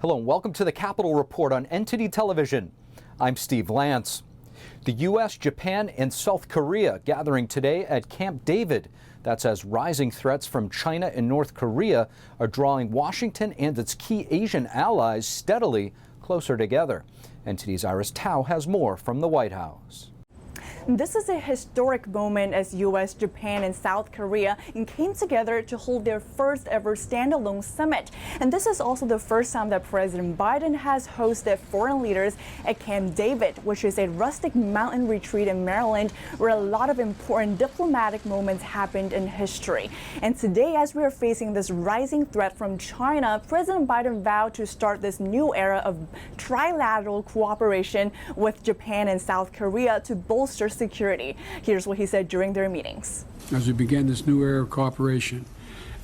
Hello and welcome to the Capitol Report on NTD Television. I'm Steve Lance. The U.S., Japan, and South Korea gathering today at Camp David. That's as rising threats from China and North Korea are drawing Washington and its key Asian allies steadily closer together. NTD's Iris Tao has more from the White House. This is a historic moment as U.S., Japan, and South Korea came together to hold their first ever standalone summit. And this is also the first time that President Biden has hosted foreign leaders at Camp David, which is a rustic mountain retreat in Maryland where a lot of important diplomatic moments happened in history. And today, as we are facing this rising threat from China, President Biden vowed to start this new era of trilateral cooperation with Japan and South Korea to bolster security. Here's what he said during their meetings. As we begin this new era of cooperation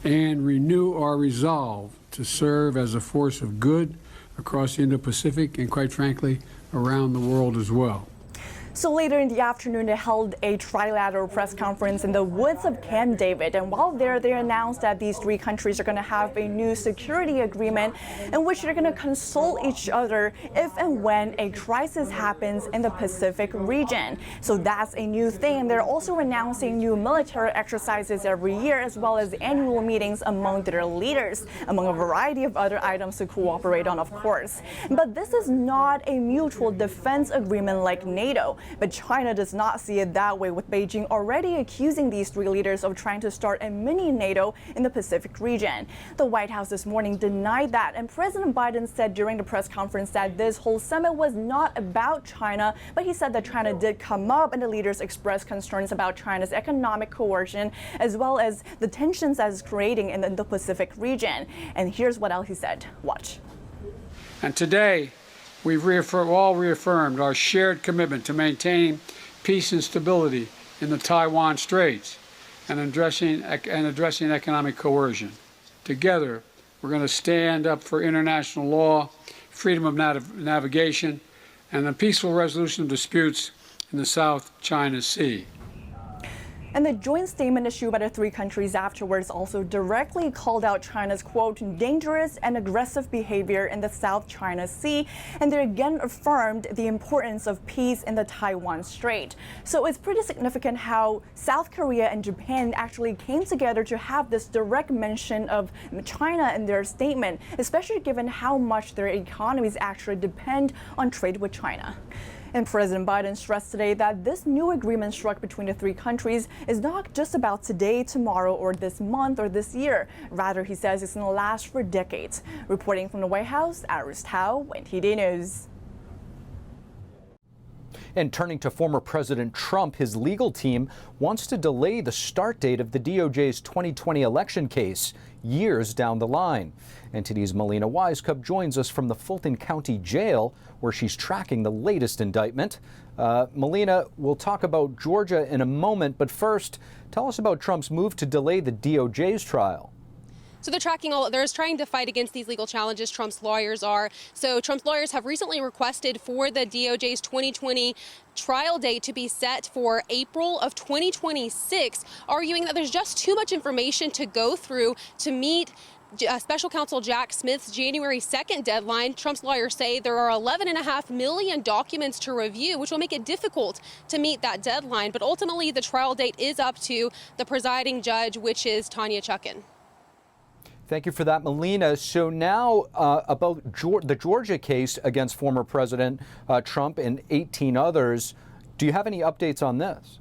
and renew our resolve to serve as a force of good across the Indo-Pacific and, quite frankly, around the world as well. So later in the afternoon, they held a trilateral press conference in the woods of Camp David. And while there, they announced that these three countries are going to have a new security agreement in which they're going to consult each other if and when a crisis happens in the Pacific region. So that's a new thing. They're also announcing new military exercises every year, as well as annual meetings among their leaders, among a variety of other items to cooperate on, of course. But this is not a mutual defense agreement like NATO. But China does not see it that way, with Beijing already accusing these three leaders of trying to start a mini NATO in the Pacific region. The White House this morning denied that, and President Biden said during the press conference that this whole summit was not about China, but he said that China did come up, and the leaders expressed concerns about China's economic coercion as well as the tensions that it's creating in the Pacific region. And here's what else he said. Watch. And today, we've all reaffirmed our shared commitment to maintaining peace and stability in the Taiwan Straits and addressing economic coercion. Together, we're going to stand up for international law, freedom of navigation, and the peaceful resolution of disputes in the South China Sea. And the joint statement issued by the three countries afterwards also directly called out China's, quote, dangerous and aggressive behavior in the South China Sea. And they again affirmed the importance of peace in the Taiwan Strait. So it's pretty significant how South Korea and Japan actually came together to have this direct mention of China in their statement, especially given how much their economies actually depend on trade with China. And President Biden stressed today that this new agreement struck between the three countries is not just about today, tomorrow, or this month or this year. Rather, he says it's going to last for decades. Reporting from the White House, Iris Tao, NTD News. And turning to former President Trump, his legal team wants to delay the start date of the DOJ's 2020 election case years down the line. NTD's Melina Wisecup joins us from the Fulton County Jail, where she's tracking the latest indictment. Melina, we'll talk about Georgia in a moment, but first, tell us about Trump's move to delay the DOJ's trial. So they're trying to fight against these legal challenges, Trump's lawyers are. So Trump's lawyers have recently requested for the DOJ's 2020 trial date to be set for April of 2026, arguing that there's just too much information to go through to meet Special Counsel Jack Smith's January 2nd deadline. Trump's lawyers say there are 11.5 million documents to review, which will make it difficult to meet that deadline. But ultimately, the trial date is up to the presiding judge, which is Tanya Chutkan. Thank you for that, Melina. So now about the Georgia case against former President Trump and 18 others. Do you have any updates on this?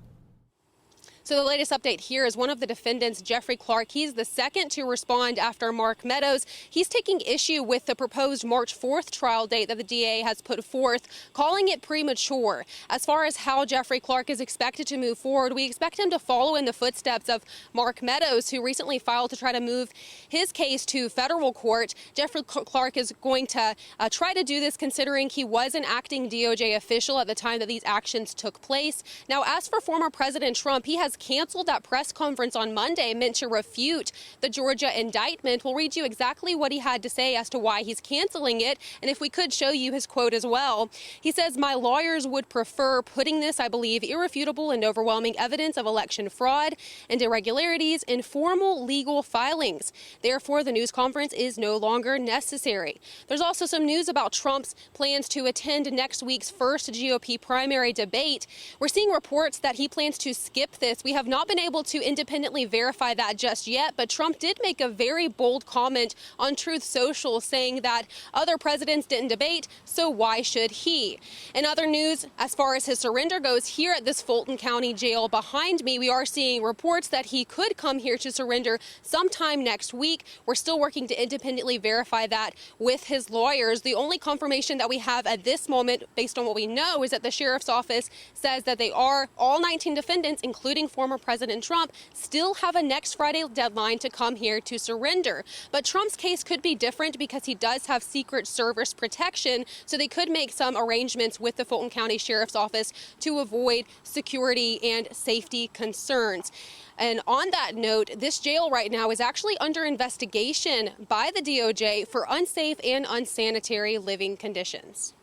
So the latest update here is one of the defendants, Jeffrey Clark. He's the second to respond after Mark Meadows. He's taking issue with the proposed March 4th trial date that the DA has put forth, calling it premature. As far as how Jeffrey Clark is expected to move forward, we expect him to follow in the footsteps of Mark Meadows, who recently filed to try to move his case to federal court. Jeffrey Clark is going to try to do this considering he was an acting DOJ official at the time that these actions took place. Now, as for former President Trump, he has has canceled that press conference on Monday meant to refute the Georgia indictment. We'll read you exactly what he had to say as to why he's canceling it. And if we could show you his quote as well. He says, "My lawyers would prefer putting this, I believe, irrefutable and overwhelming evidence of election fraud and irregularities in formal legal filings. Therefore, the news conference is no longer necessary." There's also some news about Trump's plans to attend next week's first GOP primary debate. We're seeing reports that he plans to skip this. We have not been able to independently verify that just yet, but Trump did make a very bold comment on Truth Social saying that other presidents didn't debate, so why should he? In other news, as far as his surrender goes, here at this Fulton County jail behind me, we are seeing reports that he could come here to surrender sometime next week. We're still working to independently verify that with his lawyers. The only confirmation that we have at this moment, based on what we know, is that the sheriff's office says that all 19 defendants, including former President Trump, still have a next Friday deadline to come here to surrender. But Trump's case could be different because he does have Secret Service protection, so they could make some arrangements with the Fulton County Sheriff's Office to avoid security and safety concerns. And on that note, this jail right now is actually under investigation by the DOJ for unsafe and unsanitary living conditions.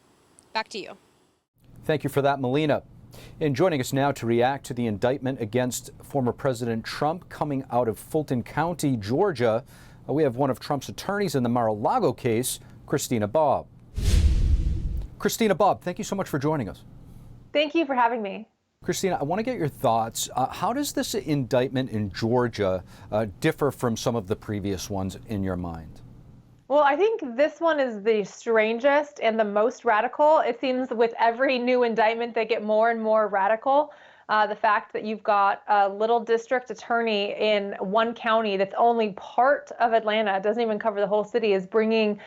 Back to you. Thank you for that, Melina. And joining us now to react to the indictment against former President Trump coming out of Fulton County, Georgia, we have one of Trump's attorneys in the Mar-a-Lago case, Christina Bobb. Christina Bobb, thank you so much for joining us. Thank you for having me. Christina, I want to get your thoughts. How does this indictment in Georgia differ from some of the previous ones in your mind? Well, I think this one is the strangest and the most radical. It seems with every new indictment, they get more and more radical. The fact that you've got a little district attorney in one county that's only part of Atlanta, it doesn't even cover the whole city, is bringing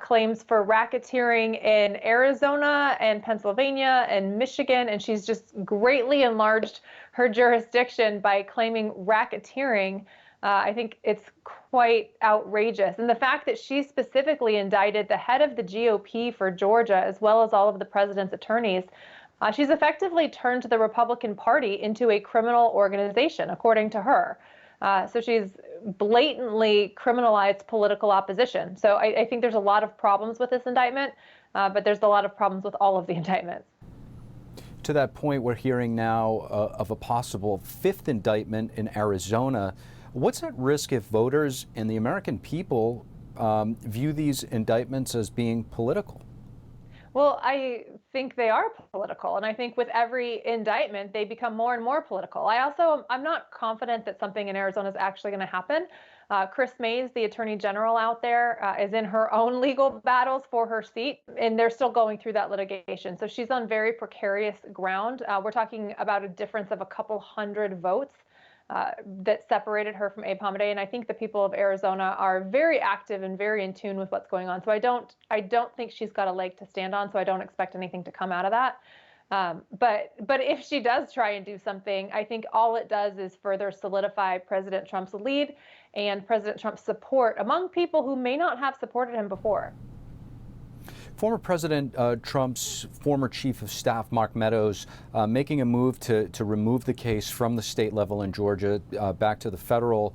claims for racketeering in Arizona and Pennsylvania and Michigan, and she's just greatly enlarged her jurisdiction by claiming racketeering. I think it's quite outrageous. And the fact that she specifically indicted the head of the GOP for Georgia, as well as all of the president's attorneys, she's effectively turned the Republican Party into a criminal organization, according to her. So she's blatantly criminalized political opposition. So I think there's a lot of problems with this indictment, but there's a lot of problems with all of the indictments. To that point, we're hearing now of a possible fifth indictment in Arizona. What's at risk if voters and the American people view these indictments as being political? Well, I think they are political, and I think with every indictment, they become more and more political. I'm not confident that something in Arizona is actually going to happen. Chris Mays, the attorney general out there, is in her own legal battles for her seat, and they're still going through that litigation. So she's on very precarious ground. We're talking about a difference of a couple hundred votes that separated her from Abe Hamadeh, and I think the people of Arizona are very active and very in tune with what's going on. So I don't think she's got a leg to stand on. So I don't expect anything to come out of that. But if she does try and do something, I think all it does is further solidify President Trump's lead and President Trump's support among people who may not have supported him before. Former President Trump's former chief of staff, Mark Meadows, making a move to remove the case from the state level in Georgia back to the federal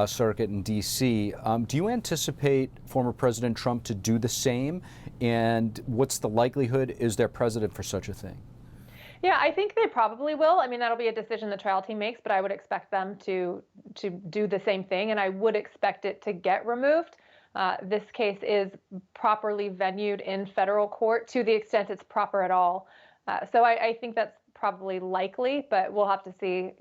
circuit in D.C. Do you anticipate former President Trump to do the same? And what's the likelihood? Is there precedent for such a thing? Yeah, I think they probably will. I mean, that'll be a decision the trial team makes, but I would expect them to do the same thing, and I would expect it to get removed. This case is properly venued in federal court to the extent it's proper at all. So I think that's probably likely, but we'll have to see,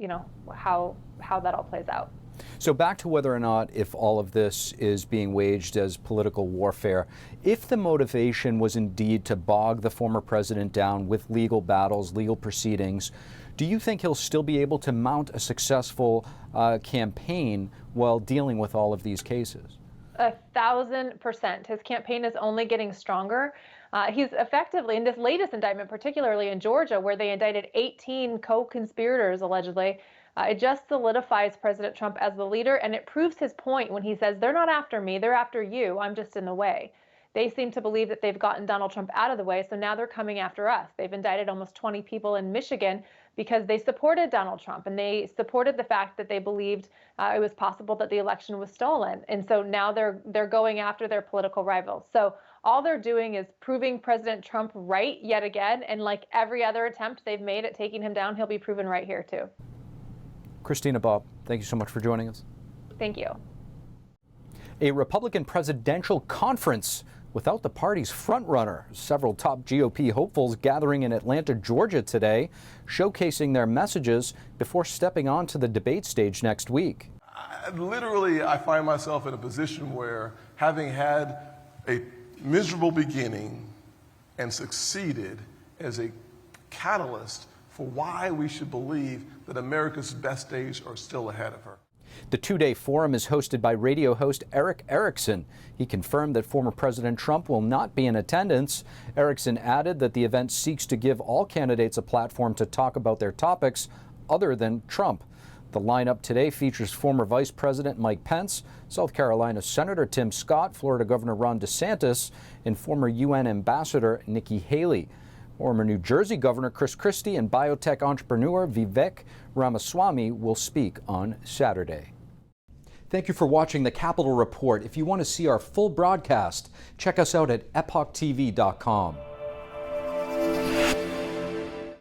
how that all plays out. So back to whether or not if all of this is being waged as political warfare, if the motivation was indeed to bog the former president down with legal battles, legal proceedings, do you think he'll still be able to mount a successful campaign while dealing with all of these cases? 1,000%. His campaign is only getting stronger. He's effectively, in this latest indictment, particularly in Georgia, where they indicted 18 co-conspirators, allegedly, it just solidifies President Trump as the leader, and it proves his point when he says, they're not after me, they're after you, I'm just in the way. They seem to believe that they've gotten Donald Trump out of the way, so now they're coming after us. They've indicted almost 20 people in Michigan because they supported Donald Trump and they supported the fact that they believed it was possible that the election was stolen. And so now they're going after their political rivals. So all they're doing is proving President Trump right yet again. And like every other attempt they've made at taking him down, he'll be proven right here too. Christina, Bob, thank you so much for joining us. Thank you. A Republican presidential conference without the party's frontrunner. Several top GOP hopefuls gathering in Atlanta, Georgia today, showcasing their messages before stepping onto the debate stage next week. I find myself in a position where, having had a miserable beginning and succeeded as a catalyst for why we should believe that America's best days are still ahead of her. The two-day forum is hosted by radio host Eric Erickson. He confirmed that former President Trump will not be in attendance. Erickson added that the event seeks to give all candidates a platform to talk about their topics other than Trump. The lineup today features former Vice President Mike Pence, South Carolina Senator Tim Scott, Florida Governor Ron DeSantis, and former UN Ambassador Nikki Haley. Former New Jersey Governor Chris Christie and biotech entrepreneur Vivek Ramaswamy will speak on Saturday. Thank you for watching the Capitol Report. If you want to see our full broadcast, check us out at epochtv.com.